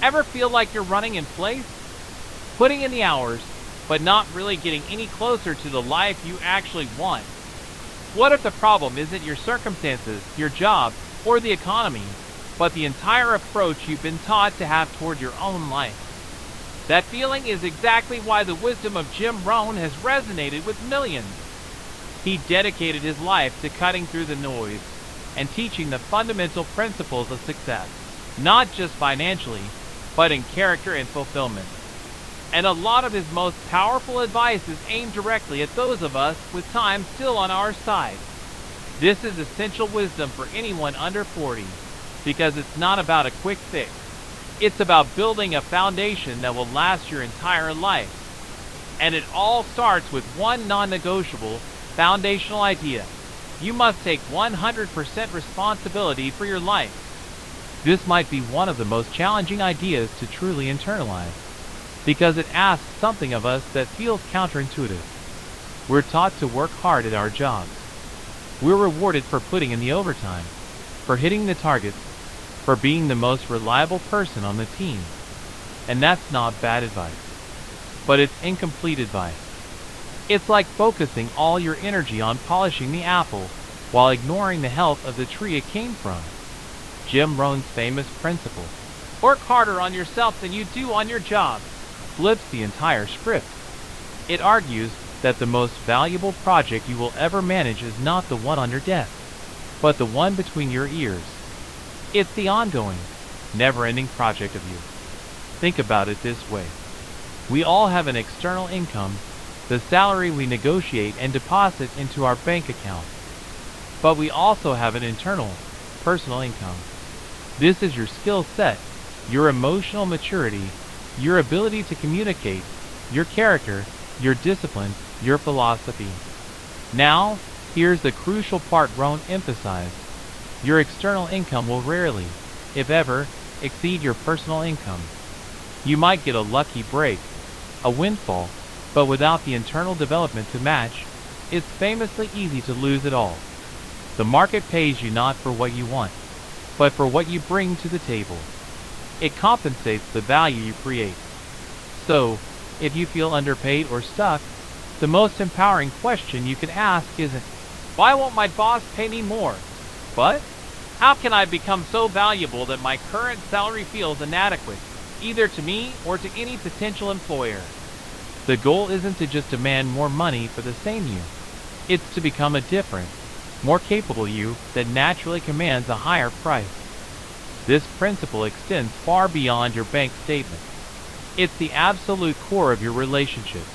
Ever feel like you're running in place? Putting in the hours, but not really getting any closer to the life you actually want? What if the problem isn't your circumstances, your job, or the economy, but the entire approach you've been taught to have toward your own life? That feeling is exactly why the wisdom of Jim Rohn has resonated with millions. He dedicated his life to cutting through the noise and teaching the fundamental principles of success, not just financially, but in character and fulfillment. And a lot of his most powerful advice is aimed directly at those of us with time still on our side. This is essential wisdom for anyone under 40, because it's not about a quick fix. It's about building a foundation that will last your entire life. And it all starts with one non-negotiable, foundational idea. You must take 100% responsibility for your life. This might be one of the most challenging ideas to truly internalize, because it asks something of us that feels counterintuitive. We're taught to work hard at our jobs. We're rewarded for putting in the overtime, for hitting the targets, for being the most reliable person on the team. And that's not bad advice, but it's incomplete advice. It's like focusing all your energy on polishing the apple while ignoring the health of the tree it came from. Jim Rohn's famous principle, work harder on yourself than you do on your job, flips the entire script. It argues that the most valuable project you will ever manage is not the one on your desk, but the one between your ears. It's the ongoing, never-ending project of you. Think about it this way. We all have an external income, the salary we negotiate and deposit into our bank account. But we also have an internal, personal income. This is your skill set, your emotional maturity, your ability to communicate, your character, your discipline, your philosophy. Now, here's the crucial part Rohn emphasized. Your external income will rarely, if ever, exceed your personal income. You might get a lucky break, a windfall, but without the internal development to match, it's famously easy to lose it all. The market pays you not for what you want, but for what you bring to the table. It compensates the value you create. So, if you feel underpaid or stuck, the most empowering question you can ask isn't, "Why won't my boss pay me more?" but, "How can I become so valuable that my current salary feels inadequate, either to me or to any potential employer?" The goal isn't to just demand more money for the same you. It's to become a different, more capable you that naturally commands a higher price. This principle extends far beyond your bank statement. It's the absolute core of your relationships.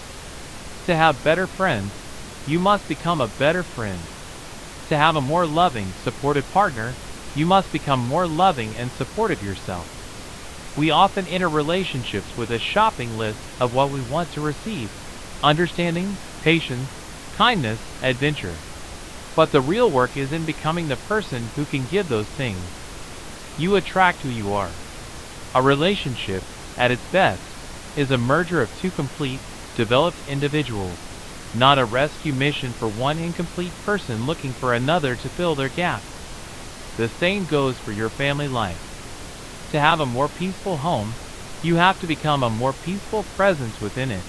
To have better friends, you must become a better friend. To have a more loving, supportive partner, you must become more loving and supportive yourself. We often enter relationships with a shopping list of what we want to receive: understanding, patience, kindness, adventure. But the real work is in becoming the person who can give those things. You attract who you are. A relationship, at its best, is a merger of two complete, developed individuals, not a rescue mission for one incomplete person looking for another to fill their gaps. The same goes for your family life. To have a more peaceful home, you have to become a more peaceful presence within it.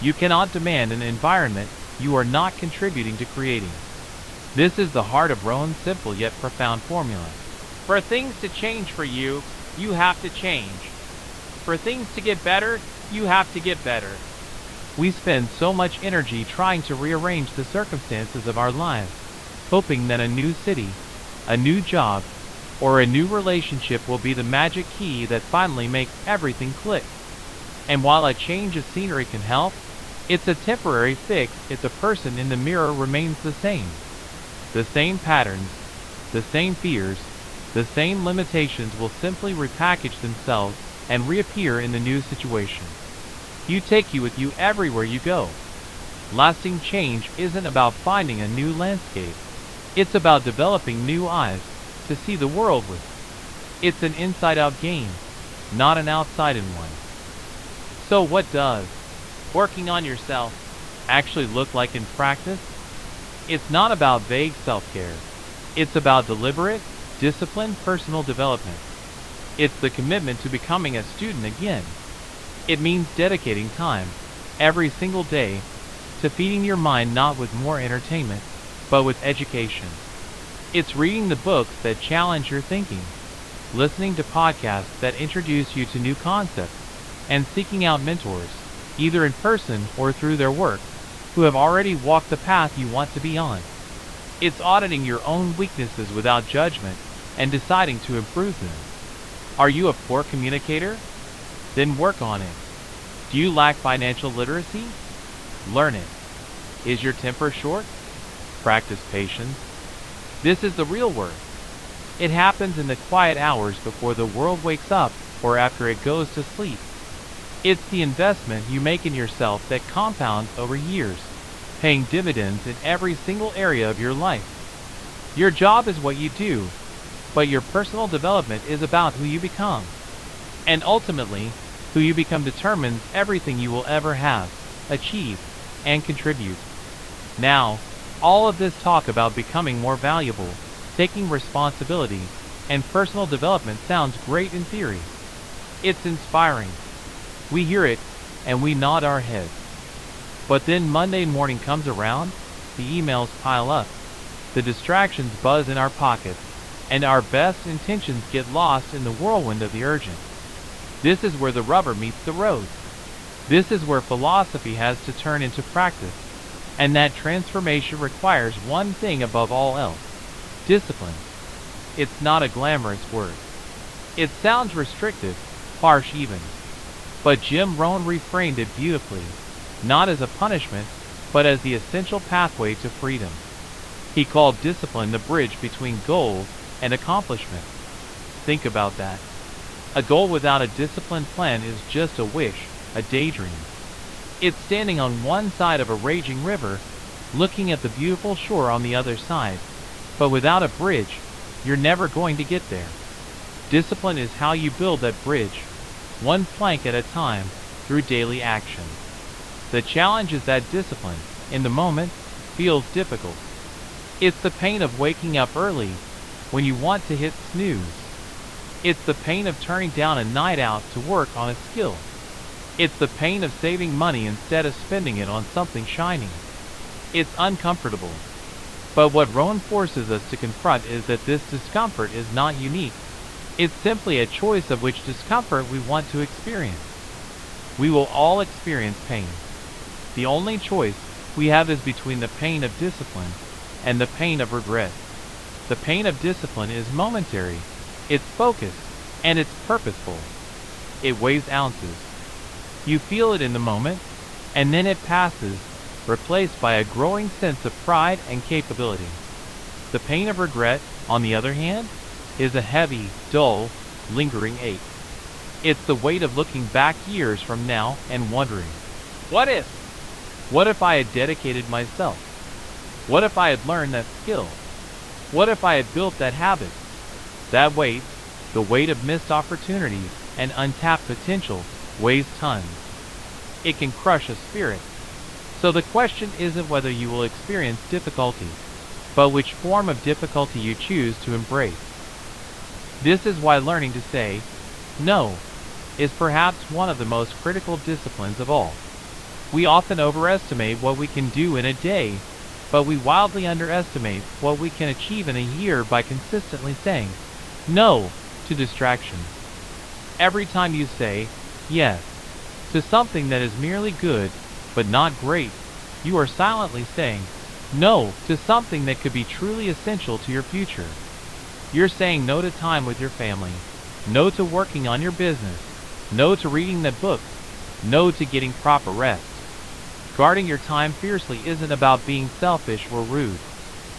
You cannot demand an environment you are not contributing to creating. This is the heart of Rohn's simple yet profound formula. For things to change for you, you have to change. For things to get better, you have to get better. We spend so much energy trying to rearrange the circumstances of our lives, hoping that a new city, a new job, or a new relationship will be the magic key that finally makes everything click. And while a change of scenery can help, it's a temporary fix if the person in the mirror remains the same. The same patterns, the same fears, the same limitations will simply repackage themselves and reappear in the new situation. You take you with you everywhere you go. Lasting change isn't about finding a new landscape. It's about developing new eyes to see the world with. It's an inside-out game, not an outside-in one. So what does working on yourself actually look like in practice? It's not about vague self-care. It's about deliberate, disciplined personal development. It's the commitment to becoming a student again. It means dedicating time, every single day, to feeding your mind not with more entertainment, but with education. It's reading the books that challenge your thinking, listening to podcasts that introduce you to new concepts, and seeking out mentors, either in person or through their work, who have already walked the path you want to be on. It's auditing your own weaknesses without judgment and deciding to improve them. Are you a poor communicator? Then work on it. Do you lack financial literacy? Learn it. Is your temper short? Practice patience. This is the real work. It happens in the quiet hours before the world wakes up or after it goes to sleep. It's the investment you make in yourself that compounds over years, paying dividends in every single area of your life. Your job is what you do, but your personal development is about who you become. And ultimately, who you become determines everything you will ever have, achieve, and contribute. Now, all of this talk about becoming more valuable, taking responsibility, and personal development sounds great in theory. It's inspiring. We hear it, and we nod our heads. But then Monday morning comes around, the emails pile up, the distractions buzz in our pockets, and our best intentions get lost in the whirlwind of the urgent. This is where the rubber meets the road. This is where philosophy has to turn into practice, and that transformation requires one thing above all else: discipline. It's not a glamorous word. It sounds restrictive, harsh even. But Jim Rohn reframed it beautifully, not as a punishment, but as the essential pathway to freedom. He called discipline the bridge between goals and accomplishment. Think about that. A goal without a disciplined plan is just a wish, a daydream. It's standing on one side of a raging river, looking at the beautiful shore on the other side, but without a bridge, you're never going to get there. Discipline is how you build that bridge, one plank at a time, through daily action. The challenge is that discipline, in the moment, feels difficult. It's the pain of waking up early when you want to hit snooze. It's the pain of turning down a night out to work on a skill. It's the pain of saving money instead of spending it on something shiny. It's uncomfortable. But what Rohn forces us to confront is that this discomfort is not unique. It's simply a choice of which discomfort we want to experience. We will all experience pain. The only choice we have is between the pain of discipline and the pain of regret. The pain of discipline is momentary, it's focused, and it's purposeful. It weighs ounces. You feel it in the moment, and then it passes, replaced by a growing sense of pride and capability. The pain of regret, on the other hand, is a heavy, dull, lingering ache. It's the weight of looking back years from now and wondering, what if? What if I had dedicated myself? What if I had learned that skill? What if I had built that habit? That weight, the weight of missed opportunities and untapped potential, weighs tons. It can crush a spirit. So the question isn't whether you will experience difficulty, but which form of difficulty you choose to embrace. This is why learning to say no is perhaps one of the most critical disciplines of all. We often overestimate what we can do in a day, but we wildly underestimate what we can achieve in a year by consistently saying no to distractions. Every time you say yes to something that is merely good but not great, you are silently saying no to something that could be truly essential to your future. You're saying no to time with your family, no to working on your business, no to reading that book, no to getting proper rest. Guarding your time fiercely isn't about being selfish or rude.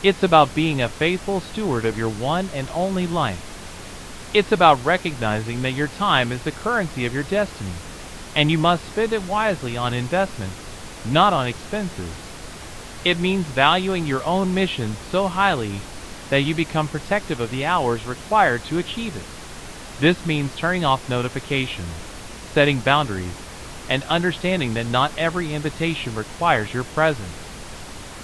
It's about being a faithful steward of your one and only life. It's about recognizing that your time is the currency of your destiny, and you must spend it wisely on investments, not on expenses. It means valuing your own mission so highly that you become protective of the hours required to achieve it. This means turning off notifications, setting boundaries, and understanding that not every invitation requires your presence.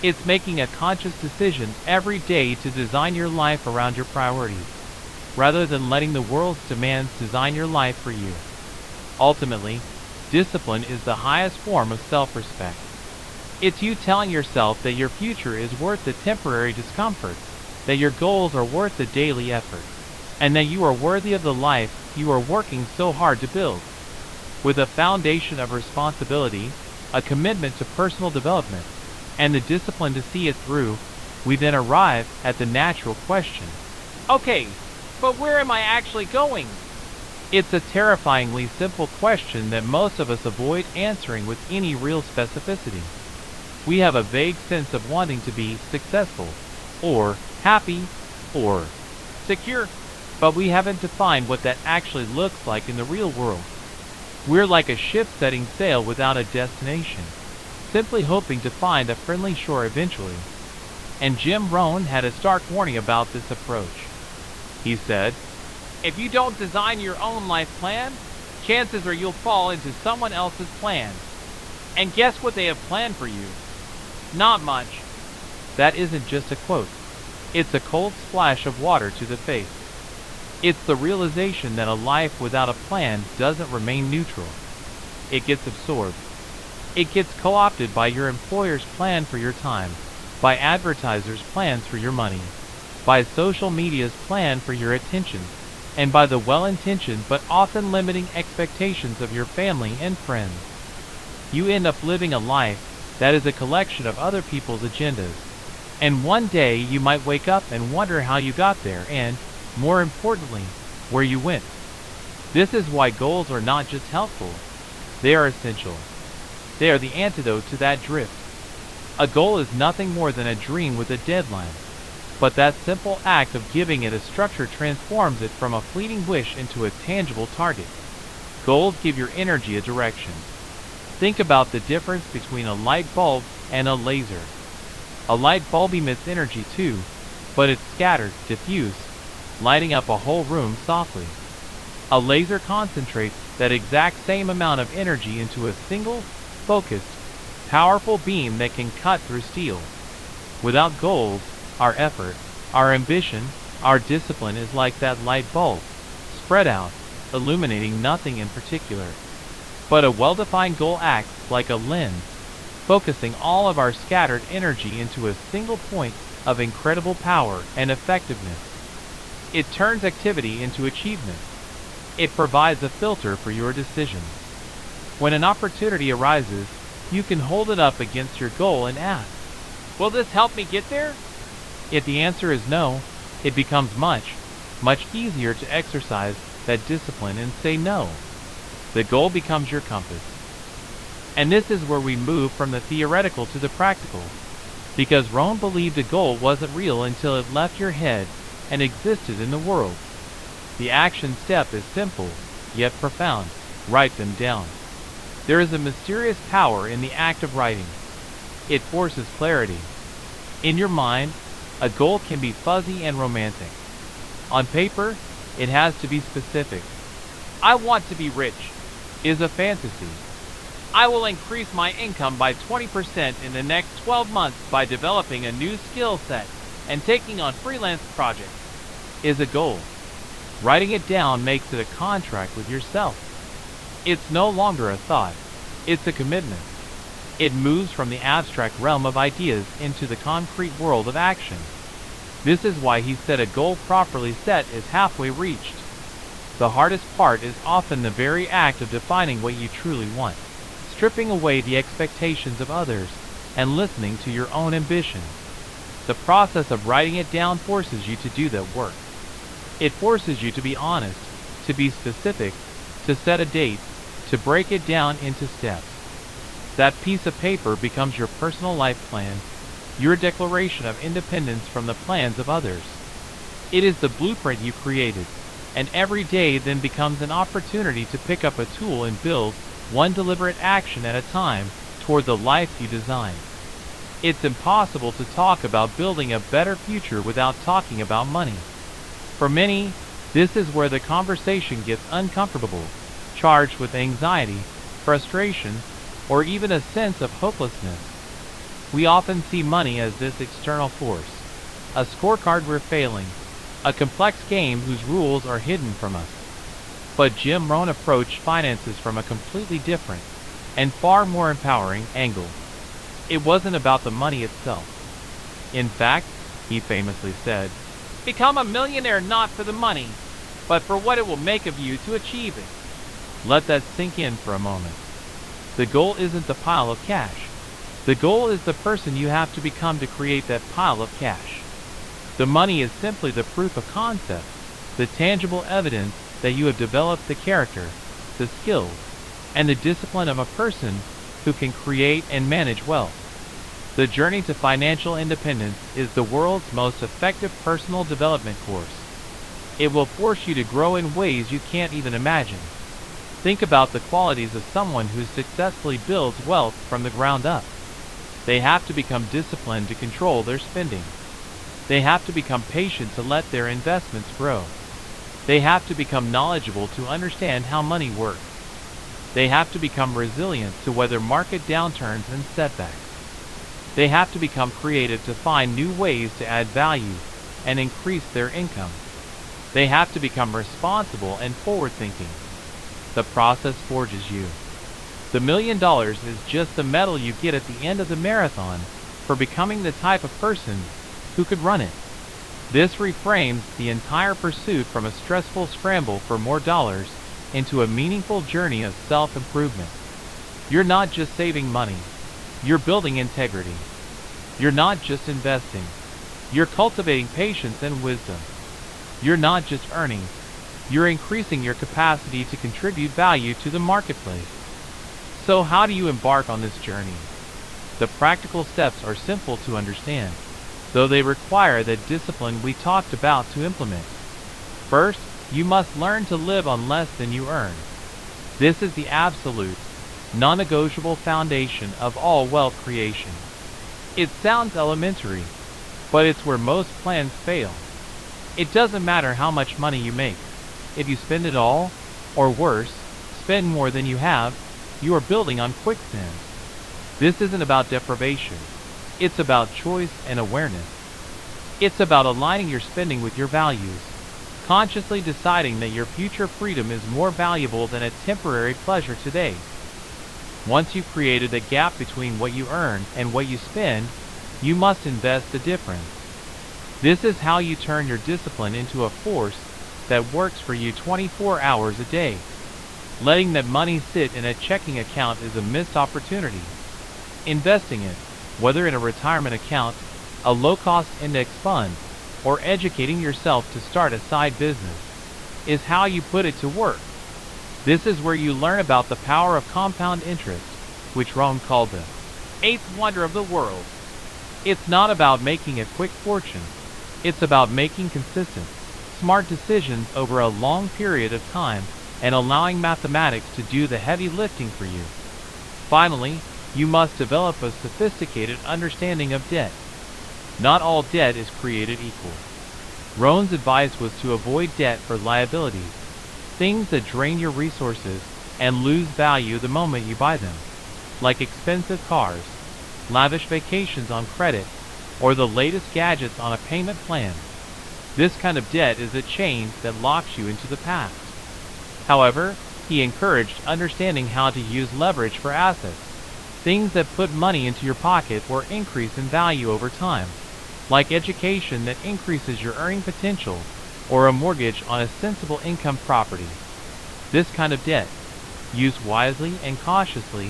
It's making a conscious decision every day to design your life around your priorities. rather than letting the world's demands design your life for you. Ultimately, discipline is the highest form of self-respect. It's you telling yourself that your future is worth the temporary discomfort, that your goals are worth the daily effort, and that you are worthy of the life you are working so hard to build. With a foundation of responsibility, a commitment to personal development, and the discipline to see it through, we then arrive at the natural question. Okay, but where am I actually going? It's a terrifyingly simple question that most of us avoid answering with any real specificity. We have a vague sense of wanting to be successful, or happy, or secure, but we haven't defined what that actually looks like in the real world. We're like a ship setting sail without a destination, simply hoping to find a friendly shore eventually. And Jim Rohn had a stark warning about this approach. He said, "If you don't design your own life plan, chances are you'll fall into someone else's plan. And guess what they have planned for you? Not much." That isn't just a quote. It's a cold splash of water to the face. It's the realization that a life without a plan doesn't remain neutral. It gets absorbed. It gets co-opted by your employer's plan for your time, by advertisers' plans for your money, by social media's plan for your attention, and by the well-intentioned but often limiting expectations of your family and friends. You end up living a life that is a collection of other people's agendas. And one day you might wake up and wonder how you got there and, more importantly, where you went. This is why goals are not just helpful, they are essential. They are the antidote to that drift. A goal is nothing more than a dream with a deadline, but that simple act of giving it a structure transforms it from a fleeting wish into a tangible target. Goals give your energy a direction. Think about the difference between a light bulb and a laser. A light bulb emits energy too, but it's scattered, diffuse, lighting up a whole room softly. A laser concentrates that exact same amount of energy into a single, focused, powerful beam that can cut through steel. Without goals, our effort, our ambition, our discipline is like that light bulb, spread out, illuminating nothing in particular. But a well-defined goal acts like a lens, focusing all of our scattered energy into a single point of incredible power and effectiveness. It turns activity into achievement. It provides a filter for your decisions. When an opportunity arises, you can hold it up against your goal and ask, "Will this help me get there?" If the answer is no, it becomes much easier to exercise that discipline and say no. The goal becomes your compass. And this is where we move from the theoretical to the practical, because Rohn believed a goal wasn't real until it left your head and existed in the world. The action step is simple, yet profound. Write them down. There is a mysterious power in the act of writing. It forces clarity. In your mind, a goal can be fuzzy and romantic. On paper, it has to be specific. "I want to be rich" is a fantasy. "I will increase my income by 20% in the next 12 months by developing a new skill set and taking on freelance projects" is a goal. Writing it down makes it a contract with yourself. It's no longer a thought. It's a commitment. It moves from the abstract realm of ideas into the concrete world of action. This is why he said a goal properly set is halfway reached. The hardest part is often the very act of defining what you truly want, stripping away the expectations of others, and listening to your own ambition. The process of writing it down forces you to do that work. It forces you to be honest, to be specific, to set a date, to break it down into steps. That piece of paper becomes your personal life plan, your declaration of independence from the plans of others. It is the blueprint you created, and every day then becomes an opportunity to pick up a tool and build one deliberate action at a time toward the life you design. It's impossible to talk about building a better future without talking about money. For many, this is where the conversation gets uncomfortable, charged with anxiety, frustration, or even a sense of hopelessness. We often see money as this external force, a scorecard we're failing, a complex game whose rules are hidden from us. But Jim Rohn approached finances from a completely different and far more empowering angle. It wasn't about the money itself. In fact, he famously said, "Become a millionaire not for the money, but for what it will make of you to achieve it." Let that sink in for a moment. The goal isn't the pile of cash. The goal is the person you have to become to create that pile of cash. The money is simply the proof of concept, the tangible evidence that you have developed the character, the skills, and the discipline of a person who can create and manage wealth. The journey to financial independence is the world's most effective personal development course. It will force you to grow in ways you can't even imagine. Think about the qualities of someone who successfully builds wealth from the ground up. They have to become disciplined to control their spending. They have to become patient to let their investments grow. They have to become knowledgeable to understand how money works. They have to become resilient to weather market downturns and setbacks. They have to become creative to find new ways to add value and increase their income. They have to become responsible and forward-thinking. The process forges you. The $1 million is just the medal you get at the end of the marathon for becoming the type of person who could run it. This reframes the entire pursuit from a stressful scramble for more dollars into a meaningful journey of self-improvement. You're not just saving money. You're building integrity. You're not just investing. You're cultivating patience and wisdom. You're not just earning. You're increasing your capacity to contribute value to the marketplace. So how do you embark on this journey? The practical steps are simple to understand, though they require that discipline we talked about to implement. First, you must learn to live on less than you earn. This is the absolute, non-negotiable foundation of all wealth creation. It sounds elementary, but it's where most plans fail. It doesn't matter how much money you make. If you spend it all, or worse, spend more than you have, you are building on quicksand. This isn't about deprivation. It's about choice and awareness. It's about aligning your spending with your values, consciously deciding that your future freedom is more valuable than a temporary pleasure today. Once you've created the gap between what you earn and what you spend, you must invest the difference. This is how you turn your discipline into a force that works for you 24 hours a day. Letting that money sit in a checking account is a missed opportunity. Investing it, whether in a retirement account, a low-cost index fund, or educating yourself to start a side business, is how you put it to work. This is where you learn about the power of compound interest, which Rohn called the eighth wonder of the world. It's not about making a quick fortune. It's about making consistent, smart decisions over a long period of time and allowing mathematics to do the heavy lifting for you. Finally, you must develop a sophisticated understanding of debt. Not all debt is created equal. Rohn's advice was to avoid debt for liabilities, things that drain your resources and lose value the moment you buy them, like expensive cars, lavish vacations on credit, or the latest gadgets on a payment plan. This kind of debt is a chain that locks you into the past. However, he encouraged understanding how to use leverage for assets, things that put money into your pocket or increase in value over time, like education that increases your earning potential or a mortgage on a sensible income property. This kind of debt, used wisely and cautiously,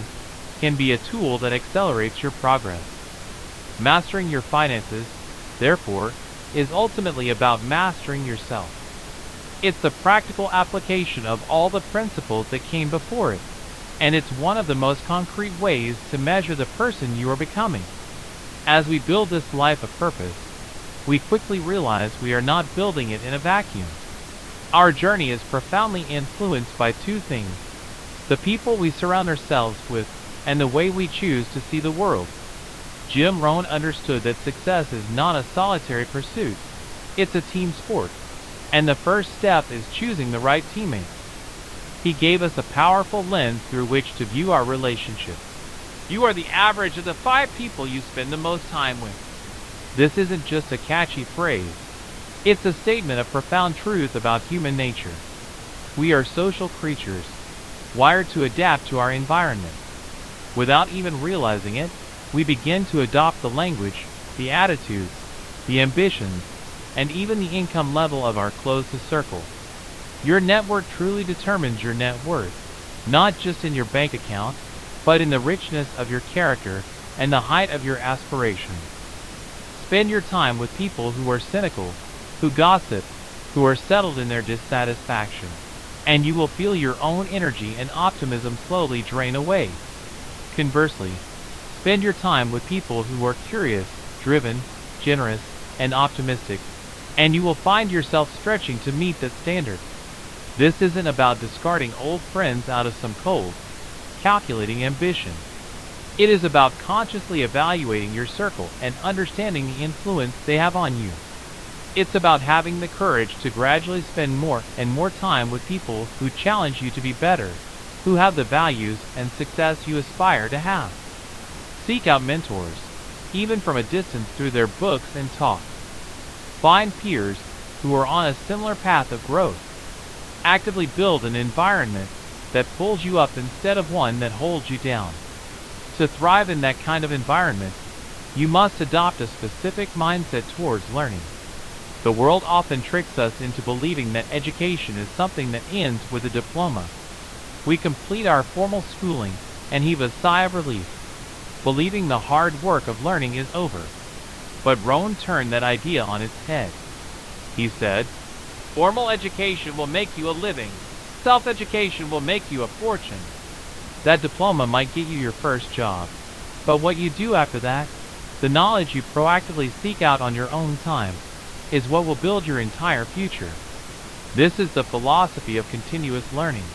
can be a tool that accelerates your progress. Mastering your finances, therefore, is ultimately about mastering yourself. It's the practical application of all the principles that came before it, and it's one of the most concrete ways to measure the person you are becoming. As we build this life of purpose, we quickly realize we are not building it in a vacuum. Our journey is profoundly influenced by two things: the people we surround ourselves with and the way we choose to see the world. Jim Rohn understood that success is not a solitary pursuit, it's a team sport, and the first step is choosing the right teammates. He gave us a powerful lens through which to view our relationships. You are the average of the 5 people you spend the most time with. This isn't just a catchy phrase. It's a statement of profound truth about human nature. We are social creatures, wired to adapt to our environment. Without even realizing it, we begin to adopt the language, the attitudes, the ambitions, and even the income level of our closest circle. Your network truly determines your net worth, not just in your bank account, but in the richness of your character and the height of your aspirations. Spend your time with people who are cynical, who gossip, who are settled in their dissatisfaction, and you will feel your own energy and optimism slowly drain away. Conversely, spend your time with people who are curious, driven, generous, and optimistic, and you will find yourself stretching to meet that standard. This isn't about discarding old friends out of some cold, calculating ambition. It is about consciously evaluating your circle and understanding the influence they have on you. It's about having the courage to gradually spend more and more time with people who challenge you to be better, who have the values and success you aspire to have. Seek out mentors, even from a distance through their books and talks. Find peers who are on a similar path of growth. Actively build an environment that pulls you up instead of one that holds you down. To thrive in that kind of environment, you must adopt a specific mindset towards learning. The world often tricks us into believing that education is something that ends with a diploma. We complete our formal schooling and heave a sigh of relief, believing the hard work of learning is over. But Rohn turned that idea on its head. He said, "Formal education will make you a living. Self-education will make you a fortune. That diploma might get you your first job, but what you do after that, the knowledge you proactively seek out on your own time, is what will build your entire future." This is the philosophy of continuous learning.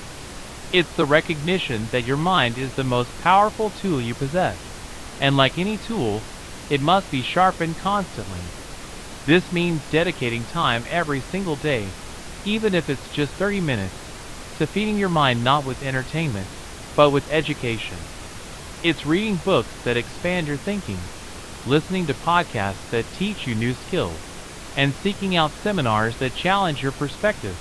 It's the recognition that your mind is the most powerful tool you possess, and like any tool, it must be sharpened constantly. This means dedicating time every single day, even if it's just 30 minutes, to feeding your mind not with entertainment, but with education. It's reading books that expand your thinking, listening to podcasts that teach you new skills, and seeking out seminars that challenge your perspective.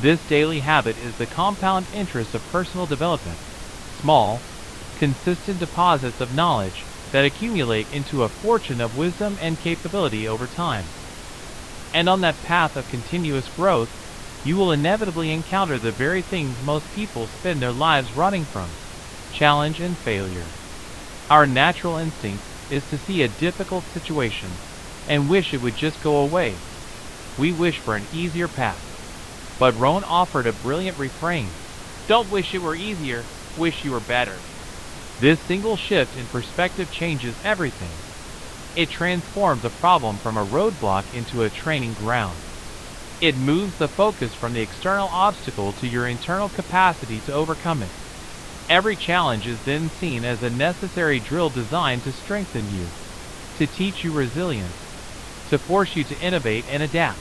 This daily habit is the compound interest of personal development, small, consistent deposits of knowledge that accumulate into a fortune of wisdom and capability over time. And on that path of continuous growth, you will inevitably encounter the very things most people spend their lives running from: challenge and failure. Our natural instinct is to see a difficult situation and wish it would just go away. We wish for an easier path. But Rohn offered a brilliant refrain: "Don't wish it were easier, wish you were better." This single shift in perspective changes everything. It transforms a problem from a roadblock into a training ground. It moves the focus from the external obstacle to your internal capacity to overcome it. Every challenge is then seen as a necessary drill designed to strengthen you, to teach you resilience, to force you to innovate and adapt.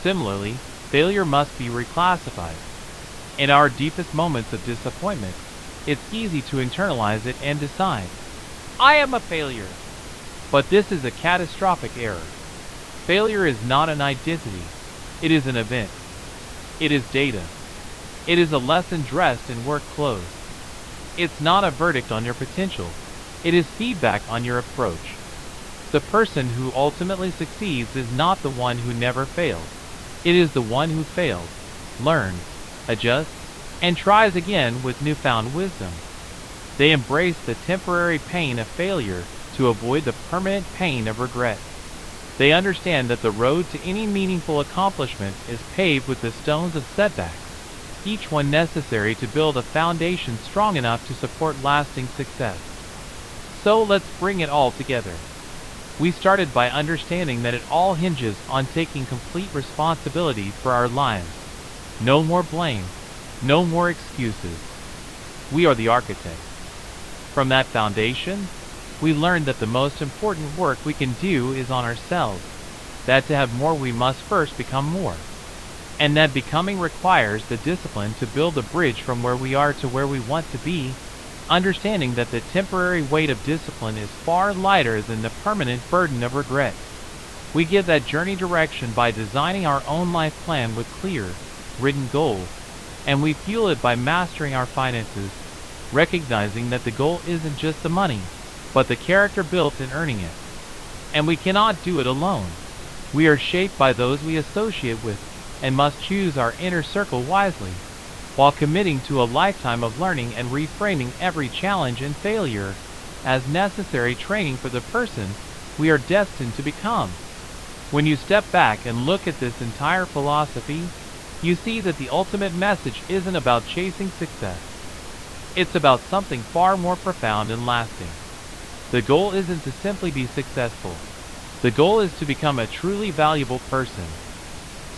Similarly, failure must be reclassified. In our deepest moments of disappointment, it's easy to internalize it and decide, "I am a failure." But this is a catastrophic error. Failure is not an identity. It is an event. It is data. It is a lesson dressed in work clothes. It's not a verdict on your potential. It is feedback on your approach. The person who ultimately succeeds is not the one who never failed. It is the one who fails, learns, adjusts, and tries again with newfound wisdom. They embrace the temporary pain of failure to avoid the permanent pain of regret. They understand that the road to any meaningful accomplishment is paved with the stones of setbacks, each one necessary to build a foundation strong enough to support lasting success. So let's bring it all together. We started by understanding that it all hinges on taking complete responsibility for our lives. No more blame, no more excuses. We are the architect. From that foundation, we learned that the most important work we can do is on ourselves, that to have more we must first become more, and that becoming requires the discipline to build a bridge from where we are to where we want to be, understanding that the temporary weight of discipline is far lighter than the permanent burden of regret. We give that journey direction by designing our own life plan with clear, written goals, and we fuel it by mastering our finances, recognizing that the goal isn't just the money, but the character built in earning it. And we cannot do it alone. We are shaped by those we associate with and must choose our inner circle wisely, while committing to a lifetime of learning and reframing every challenge and failure as necessary training for the person we are destined to become. When you step back and look at this entire philosophy, you see that the ultimate message isn't about chasing success. It's about something far more profound and lasting. The goal isn't to simply be successful. The goal is to become a truly valuable person.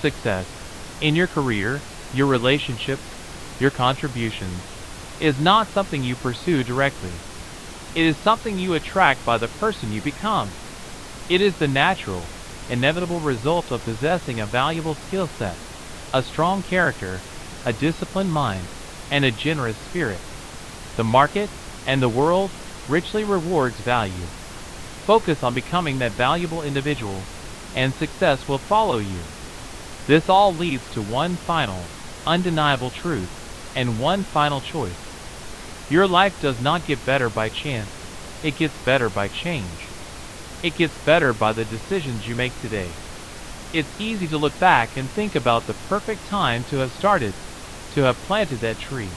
Success, in your career, your relationships, your contributions, is not something you pursue directly. It is something you attract by the person you become. It is the natural, inevitable result of possessing a valuable skill set, a strong character, a disciplined mind, and a generous spirit. The market and the world richly rewards value. Focus on becoming that valuable individual, and success will follow you. This all leads to one final, undeniable truth, and one final choice. Your life does not get better by chance, it gets better by change. It gets better by the decisions you make today. It's easy to look back and think about the perfect time to have started, to have planted that tree.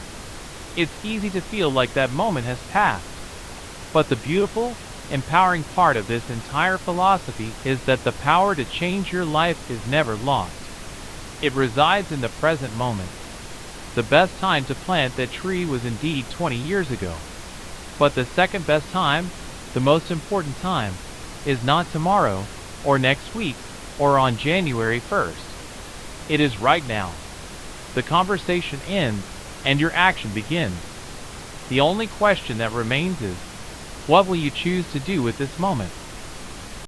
It's easy to feel like that moment has passed. But the beautiful, empowering part of this entire philosophy is that the power to change your life is never lost. It resides in the present moment. The best time to plant that tree was indeed 20 years ago. But the second best time, the most important time, is not tomorrow, or next week, or on January 1st. It is right now. The conversation ends, and your action begins. The only question that remains is, what will you choose to do with this moment?